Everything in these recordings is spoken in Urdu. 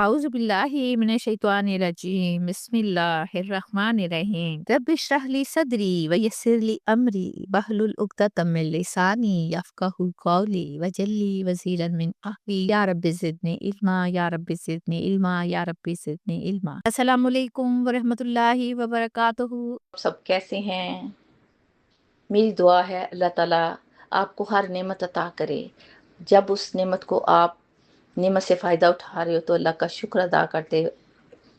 أعوذ بالله من الشيطان الرجيم بسم الله الرحمن الرحيم رب اشرح لي صدري ويسر لي أمري واحلل عقدة من لساني يفقهوا قولي واجعل لي وزيرا من أهلي يا رب زدني علما يا رب زدني علما يا رب زدني علما السلام علیکم ورحمۃ اللہ وبرکاتہ۔ سب کیسے ہیں؟ میری دعا ہے اللہ تعالیٰ آپ کو ہر نعمت عطا کرے۔ جب اس نعمت کو آپ نعمت سے فائدہ اٹھا رہے ہو تو اللہ کا شکر ادا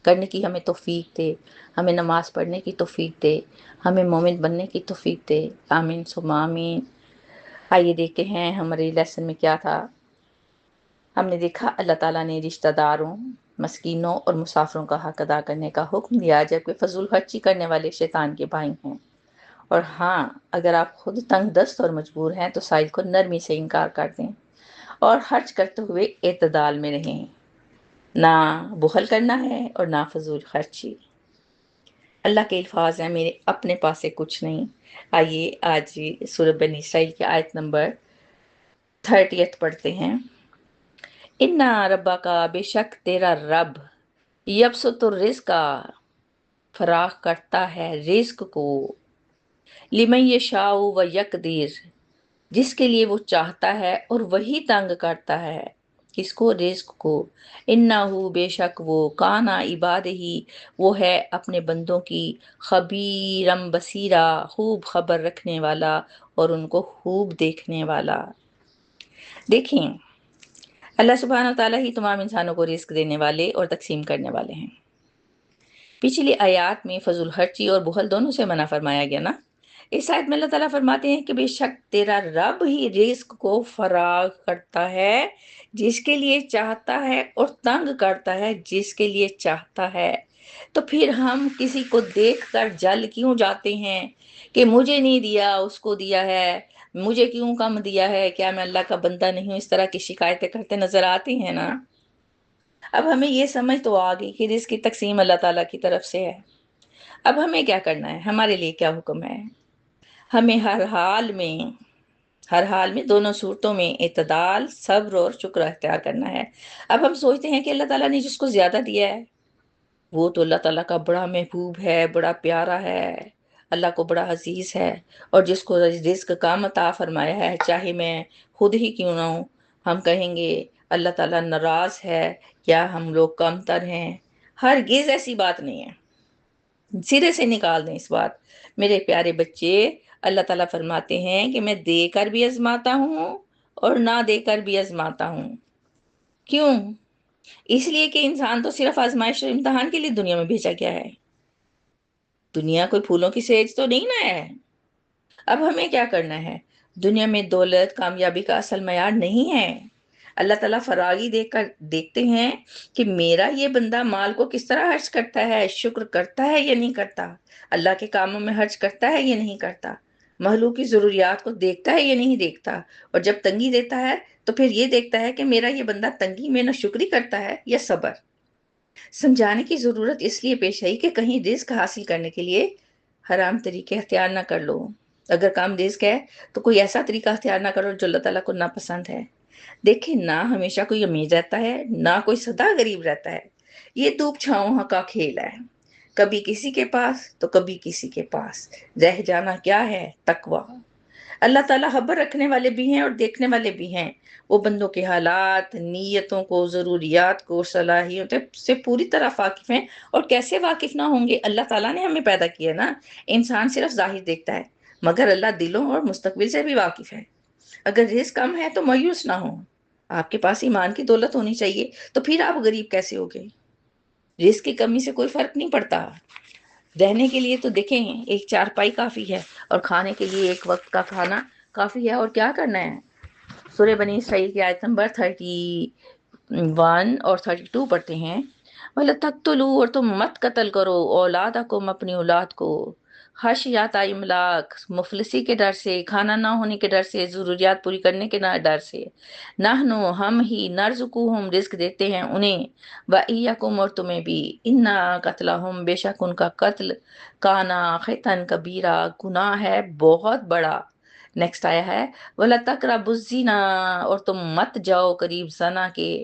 کرنے کی ہمیں توفیق دے، ہمیں نماز پڑھنے کی توفیق دے، ہمیں مومن بننے کی توفیق دے، آمین ثم آمین۔ آئیے دیکھتے ہیں ہمارے لیسن میں کیا تھا۔ ہم نے دیکھا اللہ تعالیٰ نے رشتہ داروں، مسکینوں اور مسافروں کا حق ادا کرنے کا حکم دیا جبکہ فضول خرچی کرنے والے شیطان کے بھائی ہیں۔ اور ہاں، اگر آپ خود تنگ دست اور مجبور ہیں تو سائل کو نرمی سے انکار کر دیں اور خرچ کرتے ہوئے اعتدال میں رہیں۔ نہ بخل کرنا ہے اور نہ فضول خرچی۔ اللہ کے الفاظ ہیں میرے اپنے پاس سے کچھ نہیں۔ آئیے آج سورہ بنی اسرائیل کی آیت نمبر 30 پڑھتے ہیں۔ اِنَّ رَبَّکَ بے شک تیرا رب یبسط الرزق فراخ کرتا ہے رزق کو، لمن یشاء و یقدر جس کے لیے وہ چاہتا ہے اور وہی تنگ کرتا ہے، کس کو؟ رزق کو۔ انہو بے شک وہ کانا عبادہی وہ ہے اپنے بندوں کی خبیرم بصیرا خوب خبر رکھنے والا اور ان کو خوب دیکھنے والا۔ دیکھیں، اللہ سبحانہ و تعالیٰ ہی تمام انسانوں کو رزق دینے والے اور تقسیم کرنے والے ہیں۔ پچھلی آیات میں فضول خرچی اور بخل دونوں سے منع فرمایا گیا نا۔ اس آیت میں اللہ تعالیٰ فرماتے ہیں کہ بے شک تیرا رب ہی رزق کو فراغ کرتا ہے جس کے لیے چاہتا ہے اور تنگ کرتا ہے جس کے لیے چاہتا ہے۔ تو پھر ہم کسی کو دیکھ کر جل کیوں جاتے ہیں کہ مجھے نہیں دیا اس کو دیا ہے، مجھے کیوں کم دیا ہے، کیا میں اللہ کا بندہ نہیں ہوں؟ اس طرح کی شکایتیں کرتے نظر آتی ہیں نا۔ اب ہمیں یہ سمجھ تو آ گئی کہ رزق کی تقسیم اللہ تعالیٰ کی طرف سے ہے۔ اب ہمیں کیا کرنا ہے؟ ہمارے لیے کیا حکم ہے؟ ہمیں ہر حال میں دونوں صورتوں میں اعتدال، صبر اور شکر اختیار کرنا ہے۔ اب ہم سوچتے ہیں کہ اللہ تعالیٰ نے جس کو زیادہ دیا ہے وہ تو اللہ تعالیٰ کا بڑا محبوب ہے، بڑا پیارا ہے، اللہ کو بڑا عزیز ہے، اور جس کو رزق کم عطا فرمایا ہے چاہے میں خود ہی کیوں نہ ہوں، ہم کہیں گے اللہ تعالیٰ ناراض ہے یا ہم لوگ کم تر ہیں۔ ہرگز ایسی بات نہیں ہے، سرے سے نکال دیں اس بات۔ میرے پیارے بچے، اللہ تعالیٰ فرماتے ہیں کہ میں دے کر بھی آزماتا ہوں اور نہ دے کر بھی آزماتا ہوں۔ کیوں؟ اس لیے کہ انسان تو صرف آزمائش اور امتحان کے لیے دنیا میں بھیجا گیا ہے۔ دنیا کوئی پھولوں کی سیج تو نہیں نا ہے۔ اب ہمیں کیا کرنا ہے؟ دنیا میں دولت کامیابی کا اصل معیار نہیں ہے۔ اللہ تعالیٰ فراغی دیکھتے ہیں کہ میرا یہ بندہ مال کو کس طرح خرچ کرتا ہے، شکر کرتا ہے یا نہیں کرتا، اللہ کے کاموں میں خرچ کرتا ہے یا نہیں کرتا، مخلوق کی ضروریات کو دیکھتا ہے یا نہیں دیکھتا، اور جب تنگی دیتا ہے تو پھر یہ دیکھتا ہے کہ میرا یہ بندہ تنگی میں نہ شکری کرتا ہے یا صبر۔ سمجھانے کی ضرورت اس لیے پیش آئی کہ کہیں رزق حاصل کرنے کے لیے حرام طریقے اختیار نہ کر لو۔ اگر کام رزق ہے تو کوئی ایسا طریقہ اختیار نہ کرو جو اللہ تعالیٰ کو ناپسند ہے۔ دیکھیں، نہ ہمیشہ کوئی امیر رہتا ہے نہ کوئی سدا غریب رہتا ہے، یہ دھوپ چھاؤں کا کھیل ہے، کبھی کسی کے پاس تو کبھی کسی کے پاس۔ رہ جانا کیا ہے؟ تقوی۔ اللہ تعالیٰ خبر رکھنے والے بھی ہیں اور دیکھنے والے بھی ہیں، وہ بندوں کے حالات، نیتوں کو، ضروریات کو، صلاحیتوں سے پوری طرح واقف ہیں۔ اور کیسے واقف نہ ہوں گے؟ اللہ تعالیٰ نے ہمیں پیدا کیا نا۔ انسان صرف ظاہر دیکھتا ہے مگر اللہ دلوں اور مستقبل سے بھی واقف ہے۔ اگر رزق کم ہے تو مایوس نہ ہو، آپ کے پاس ایمان کی دولت ہونی چاہیے، تو پھر آپ غریب کیسے ہوگے؟ رزق کی کمی سے کوئی فرق نہیں پڑتا۔ رہنے کے لیے تو دیکھیں ایک چارپائی کافی ہے اور کھانے کے لیے ایک وقت کا کھانا کافی ہے، اور کیا کرنا ہے؟ سورہ بنی اسرائیل کی آیت نمبر 31 اور 32 پڑھتے ہیں۔ وَلَا تَقْتُلُوا اور تم مت قتل کرو اولادکم اپنی اولاد کو، خشیۃ املاک مفلسی کے ڈر سے، کھانا نہ ہونے کے ڈر سے، ضروریات پوری کرنے کے ڈر سے، نحنو ہم ہی نرزقہم رزق دیتے ہیں انہیں، وَإِيَّکُمْ اور تمہیں بھی، اِنَّا قَتْلَہم بے شک ان کا قتل، کانا خطأ کبیرہ گناہ ہے بہت بڑا۔ نیکسٹ آیا ہے وَلَا تَقْرَبُوا الزِّنَا اور تم مت جاؤ قریب زنا کے،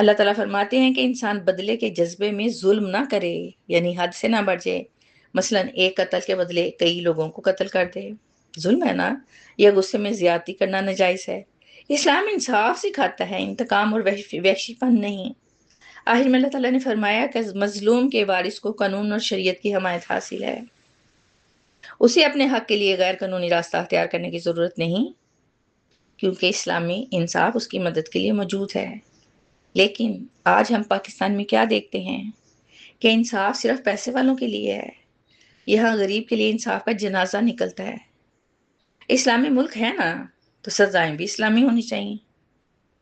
اللہ تعالیٰ فرماتے ہیں کہ انسان بدلے کے جذبے میں ظلم نہ کرے، یعنی حد سے نہ بڑھ جائے، مثلاً ایک قتل کے بدلے کئی لوگوں کو قتل کر دے، ظلم ہے نا، یا غصے میں زیادتی کرنا ناجائز ہے۔ اسلام انصاف سکھاتا ہے، انتقام اور وحشی پن نہیں۔ آخر میں اللہ تعالیٰ نے فرمایا کہ مظلوم کے وارث کو قانون اور شریعت کی حمایت حاصل ہے، اسے اپنے حق کے لیے غیر قانونی راستہ اختیار کرنے کی ضرورت نہیں، کیونکہ اسلامی انصاف اس کی مدد کے لیے موجود ہے۔ لیکن آج ہم پاکستان میں کیا دیکھتے ہیں کہ انصاف صرف پیسے والوں کے لیے ہے، یہاں غریب کے لیے انصاف کا جنازہ نکلتا ہے۔ اسلامی ملک ہے نا، تو سزائیں بھی اسلامی ہونی چاہیے۔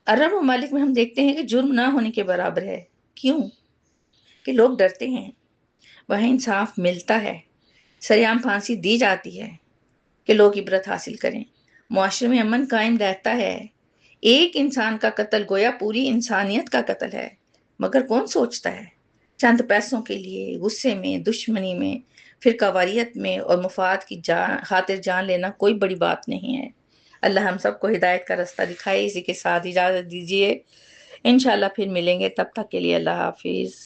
عرب ممالک میں ہم دیکھتے ہیں کہ جرم نہ ہونے کے برابر ہے۔ کیوں؟ کہ لوگ ڈرتے ہیں، وہیں انصاف ملتا ہے، سریعام پھانسی دی جاتی ہے کہ لوگ عبرت حاصل کریں، معاشرے میں امن قائم رہتا ہے۔ ایک انسان کا قتل گویا پوری انسانیت کا قتل ہے، مگر کون سوچتا ہے؟ چند پیسوں کے لیے غصے میں، دشمنی میں، فرقہ واریت میں اور مفاد کی خاطر جان لینا کوئی بڑی بات نہیں ہے۔ اللہ ہم سب کو ہدایت کا راستہ دکھائے۔ اسی کے ساتھ اجازت دیجیے، انشاءاللہ پھر ملیں گے، تب تک کے لیے اللہ حافظ۔